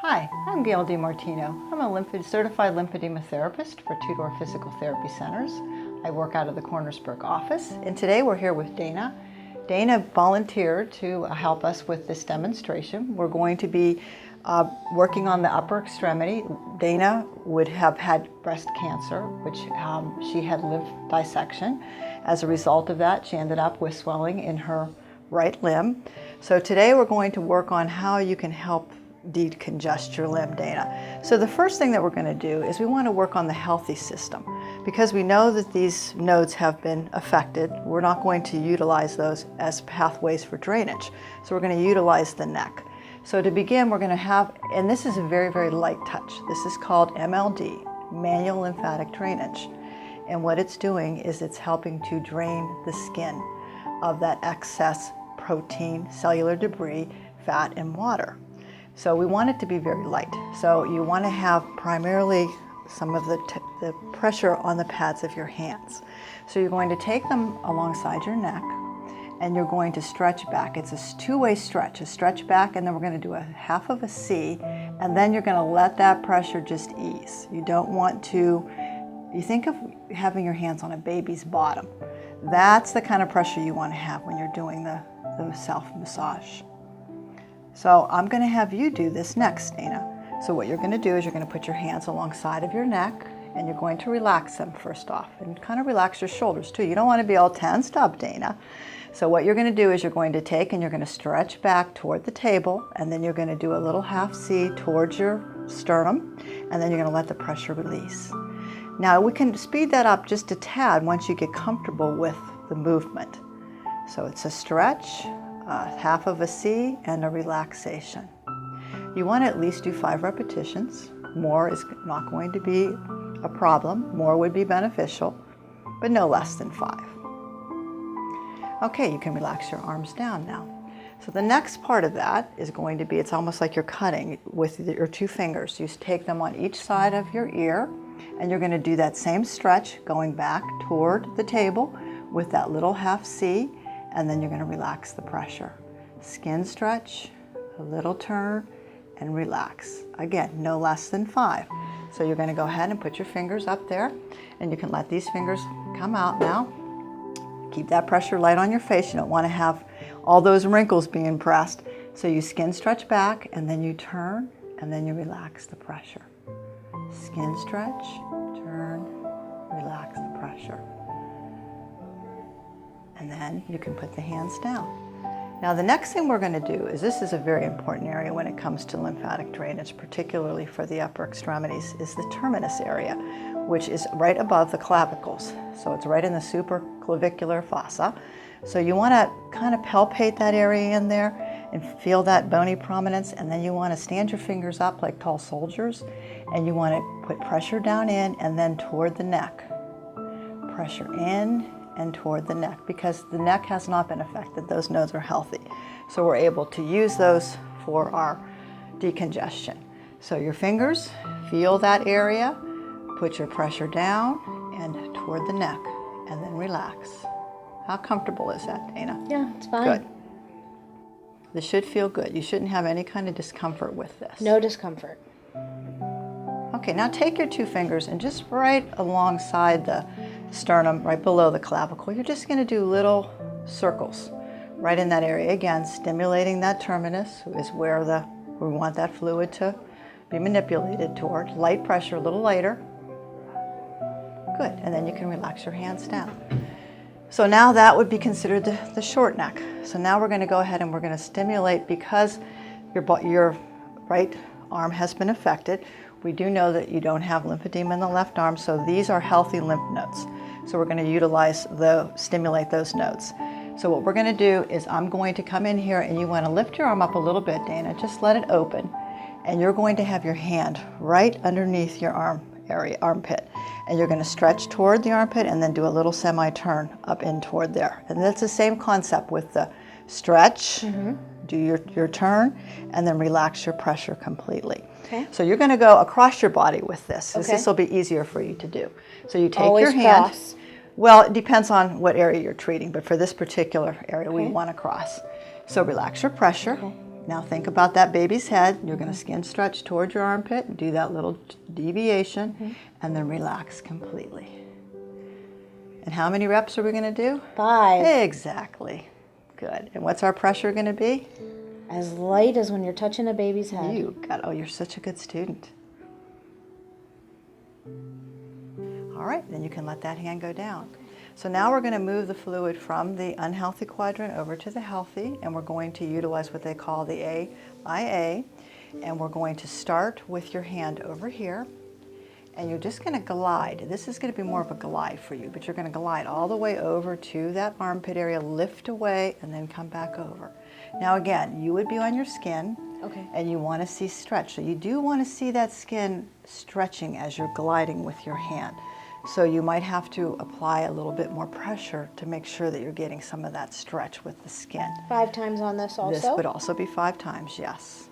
Hi, I'm Gail DeMartino. I'm a certified lymphedema therapist for TuDor Physical Therapy Centers. I work out of the Cornersburg office, and today we're here with Dana. Dana volunteered to help us with this demonstration. We're going to be working on the upper extremity. Dana would have had breast cancer, which she had lymph dissection. As a result of that, she ended up with swelling in her right limb. So today we're going to work on how you can help decongest your limb, Dana. So the first thing that we're going to do is we want to work on the healthy system. Because we know that these nodes have been affected, we're not going to utilize those as pathways for drainage. So we're going to utilize the neck. So to begin, we're going to have, and this is a very, very light touch. This is called MLD, manual lymphatic drainage. And what it's doing is it's helping to drain the skin of that excess protein, cellular debris, fat, and water. So we want it to be very light. So you want to have primarily some of the pressure on the pads of your hands. So you're going to take them alongside your neck and you're going to stretch back. It's a two-way stretch, a stretch back, and then we're going to do a half of a C, and then you're going to let that pressure just ease. You don't want to, you think of having your hands on a baby's bottom. That's the kind of pressure you want to have when you're doing the self-massage. So I'm going to have you do this next, Dana. So what you're going to do is you're going to put your hands alongside of your neck and you're going to relax them first off and kind of relax your shoulders too. You don't want to be all tensed up, Dana. So what you're going to do is you're going to take and you're going to stretch back toward the table, and then you're going to do a little half C towards your sternum, and then you're going to let the pressure release. Now we can speed that up just a tad once you get comfortable with the movement. So it's a stretch, half of a C, and a relaxation. You want to at least do 5 repetitions. More is not going to be a problem. More would be beneficial, but no less than 5. Okay, you can relax your arms down now. So the next part of that is going to be, it's almost like you're cutting with your 2 fingers. You take them on each side of your ear, and you're going to do that same stretch going back toward the table with that little half C, and then you're going to relax the pressure. Skin stretch, a little turn, and relax. Again, no less than 5. So you're going to go ahead and put your fingers up there, and you can let these fingers come out now. Keep that pressure light on your face. You don't want to have all those wrinkles being pressed. So you skin stretch back, and then you turn, and then you relax the pressure. Skin stretch, turn, relax the pressure. And then you can put the hands down. Now the next thing we're going to do is, this is a very important area when it comes to lymphatic drainage, particularly for the upper extremities, is the terminus area, which is right above the clavicles. So it's right in the supraclavicular fossa. So you want to kind of palpate that area in there and feel that bony prominence, and then you want to stand your fingers up like tall soldiers, and you want to put pressure down in and then toward the neck. Pressure in and toward the neck, because the neck has not been affected. Those nodes are healthy. So we're able to use those for our decongestion. So your fingers, feel that area, put your pressure down and toward the neck, and then relax. How comfortable is that, Dana? Yeah, it's fine. Good. This should feel good. You shouldn't have any kind of discomfort with this. No discomfort. Okay, now take your 2 fingers and just right alongside the sternum, right below the clavicle, you're just going to do little circles right in that area. Again, stimulating that terminus is where we want that fluid to be manipulated toward. Light pressure, a little lighter. Good, and then you can relax your hands down. So now that would be considered the short neck. So now we're going to go ahead and we're going to stimulate, because your right arm has been affected. We do know that you don't have lymphedema in the left arm, so these are healthy lymph nodes. So we're going to stimulate those nodes. So what we're going to do is I'm going to come in here, and you want to lift your arm up a little bit, Dana. Just let it open, and you're going to have your hand right underneath your armpit, and you're going to stretch toward the armpit and then do a little semi-turn up in toward there. And that's the same concept with the stretch, do your turn, and then relax your pressure completely. Okay. So you're going to go across your body with this. Okay. This will be easier for you to do. So you take Always your hand. cross. Well, it depends on what area you're treating, but for this particular area, we want to cross. So relax your pressure. Okay. Now think about that baby's head. You're going to skin stretch towards your armpit and do that little deviation and then relax completely. And how many reps are we going to do? 5. Exactly. Good. And what's our pressure going to be? As light as when you're touching a baby's head. You got, oh, you're such a good student. All right, then you can let that hand go down. So now we're going to move the fluid from the unhealthy quadrant over to the healthy, and we're going to utilize what they call the AIA, and we're going to start with your hand over here, and you're just going to glide. This is going to be more of a glide for you, but you're going to glide all the way over to that armpit area, lift away, and then come back over. Now again, you would be on your skin, and you want to see stretch. So you do want to see that skin stretching as you're gliding with your hand. So you might have to apply a little bit more pressure to make sure that you're getting some of that stretch with the skin. 5 times on this also? This would also be 5 times, yes.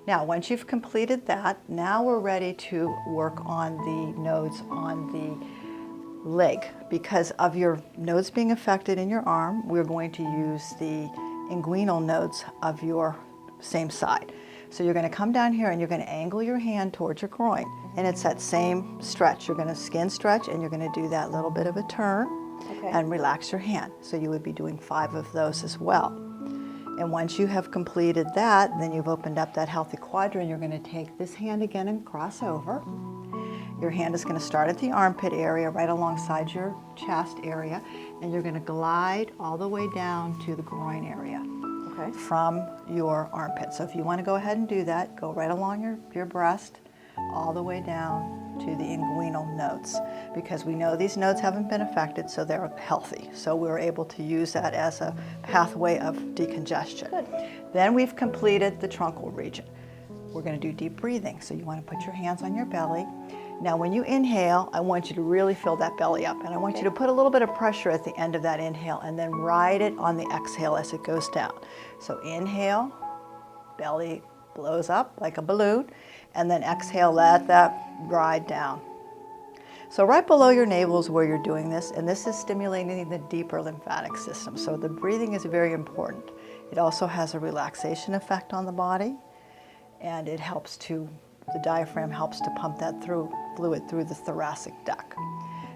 Now, once you've completed that, now we're ready to work on the nodes on the leg. Because of your nodes being affected in your arm, we're going to use the inguinal nodes of your same side. So you're going to come down here and you're going to angle your hand towards your groin. And it's that same stretch. You're going to skin stretch and you're going to do that little bit of a turn and relax your hand. So you would be doing 5 of those as well. And once you have completed that, then you've opened up that healthy quadrant. You're going to take this hand again and cross over. Your hand is going to start at the armpit area right alongside your chest area. And you're going to glide all the way down to the groin area. From your armpit. So if you want to go ahead and do that, go right along your breast, all the way down to the inguinal nodes, because we know these nodes haven't been affected, so they're healthy. So we're able to use that as a pathway of decongestion. Good. Then we've completed the truncal region. We're going to do deep breathing. So you want to put your hands on your belly. Now when you inhale, I want you to really fill that belly up, and I want you to put a little bit of pressure at the end of that inhale and then ride it on the exhale as it goes down. So inhale, belly blows up like a balloon, and then exhale, let that ride down. So right below your navel is where you're doing this, and this is stimulating the deeper lymphatic system. So the breathing is very important. It also has a relaxation effect on the body, and it helps to, the diaphragm helps to pump that fluid through the thoracic duct.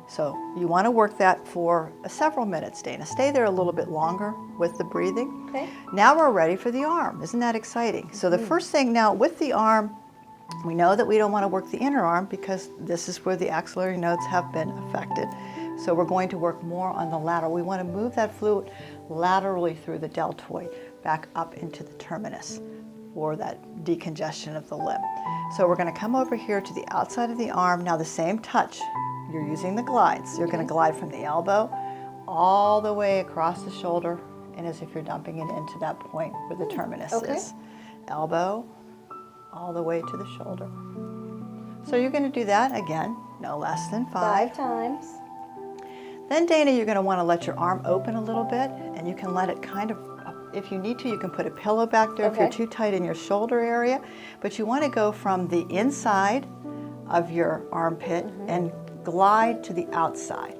So you want to work that for several minutes, Dana. Stay there a little bit longer with the breathing. Okay. Now we're ready for the arm. Isn't that exciting? So the first thing now with the arm, we know that we don't want to work the inner arm because this is where the axillary nodes have been affected. So we're going to work more on the lateral. We want to move that fluid laterally through the deltoid back up into the terminus for that decongestion of the limb. So we're going to come over here to the outside of the arm. Now the same touch. You're using the glides. You're going to glide from the elbow all the way across the shoulder, and as if you're dumping it into that point where the terminus is. Elbow all the way to the shoulder. So you're going to do that again, no less than 5 times. Then, Dana, you're going to want to let your arm open a little bit, and you can let it kind of, if you need to, you can put a pillow back there if you're too tight in your shoulder area. But you want to go from the inside of your armpit and glide to the outside.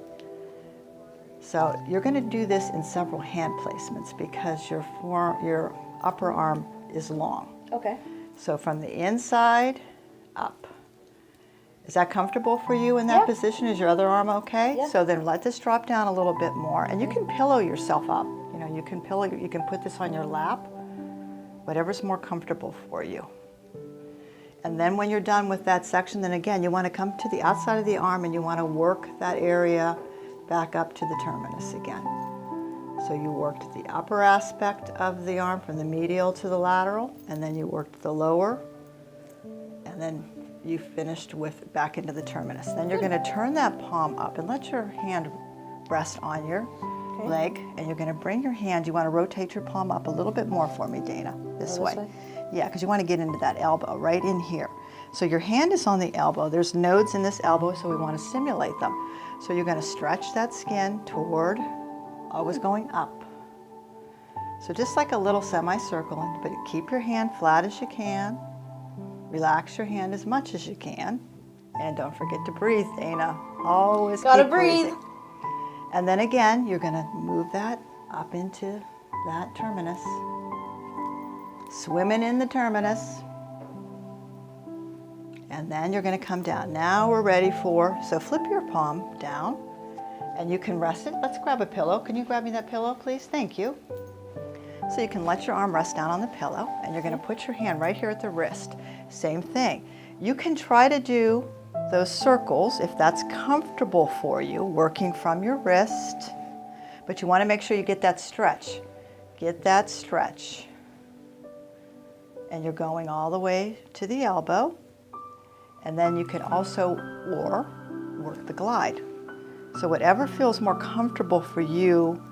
So you're going to do this in several hand placements because your upper arm is long. Okay. So from the inside up. Is that comfortable for you in that position? Is your other arm okay? Yeah. So then let this drop down a little bit more, and you can pillow yourself up. You know, you can put this on your lap, whatever's more comfortable for you. And then when you're done with that section, then again, you want to come to the outside of the arm and you want to work that area back up to the terminus again. So you worked the upper aspect of the arm from the medial to the lateral, and then you worked the lower, and then you finished with back into the terminus. Then you're going to turn that palm up and let your hand rest on your leg, and you're going to bring your hand, you want to rotate your palm up a little bit more for me, Dana, this way. Yeah, because you want to get into that elbow, right in here. So your hand is on the elbow. There's nodes in this elbow, so we want to stimulate them. So you're going to stretch that skin toward, always going up. So just like a little semicircle, but keep your hand flat as you can. Relax your hand as much as you can. And don't forget to breathe, Dana. Always keep breathing. And then again, you're going to move that up into that terminus. swimming in the terminus. And then you're going to come down. Now we're ready for, so flip your palm down and you can rest it. Let's grab a pillow. Can you grab me that pillow, please? Thank you. So you can let your arm rest down on the pillow and you're going to put your hand right here at the wrist. Same thing. You can try to do those circles if that's comfortable for you, working from your wrist, but you want to make sure you get that stretch. Get that stretch. And you're going all the way to the elbow. And then you can also work the glide. So whatever feels more comfortable for you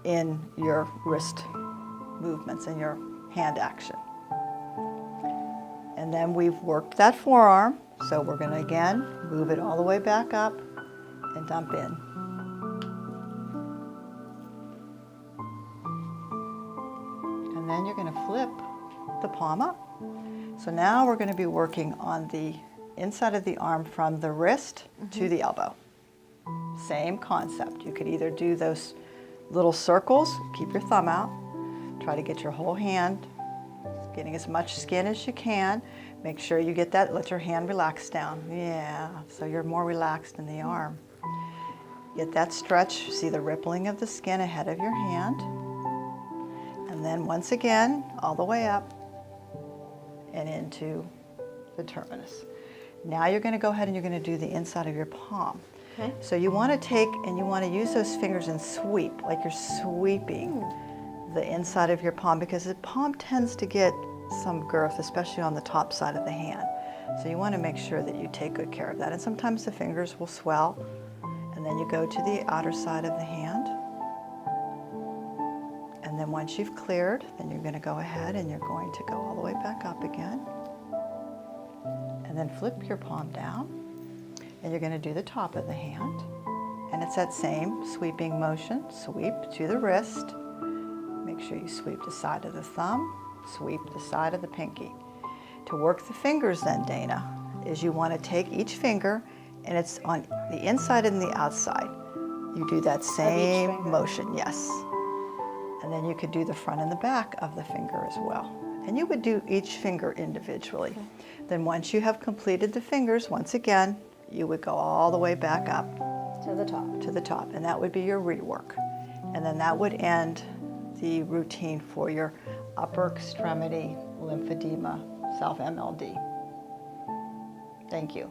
in your wrist movements and your hand action. And then we've worked that forearm, so we're going to again move it all the way back up and dump in. And then you're going to flip the palm up. So now we're going to be working on the inside of the arm from the wrist to the elbow. Same concept. You could either do those little circles, keep your thumb out, try to get your whole hand, getting as much skin as you can. Make sure you get that, let your hand relax down. Yeah, so you're more relaxed in the arm. Get that stretch, see the rippling of the skin ahead of your hand. And then once again, all the way up and into the terminus. Now you're going to go ahead and you're going to do the inside of your palm. Okay. So you want to take and you want to use those fingers and sweep, like you're sweeping the inside of your palm, because the palm tends to get some girth, especially on the top side of the hand. So you want to make sure that you take good care of that. And sometimes the fingers will swell, and then you go to the outer side of the hand. And then once you've cleared, then you're going to go ahead and you're going to go all the way back up again. And then flip your palm down, and you're going to do the top of the hand. And it's that same sweeping motion. Sweep to the wrist. Make sure you sweep the side of the thumb, sweep the side of the pinky. To work the fingers then, Dana, is you want to take each finger, and it's on the inside and the outside. You do that same motion, yes. And then you could do the front and the back of the finger as well. And you would do each finger individually. Okay. Then once you have completed the fingers, once again, you would go all the way back up. To the top. To the top, and that would be your rework. And then that would end the routine for your upper extremity lymphedema self-MLD. Thank you.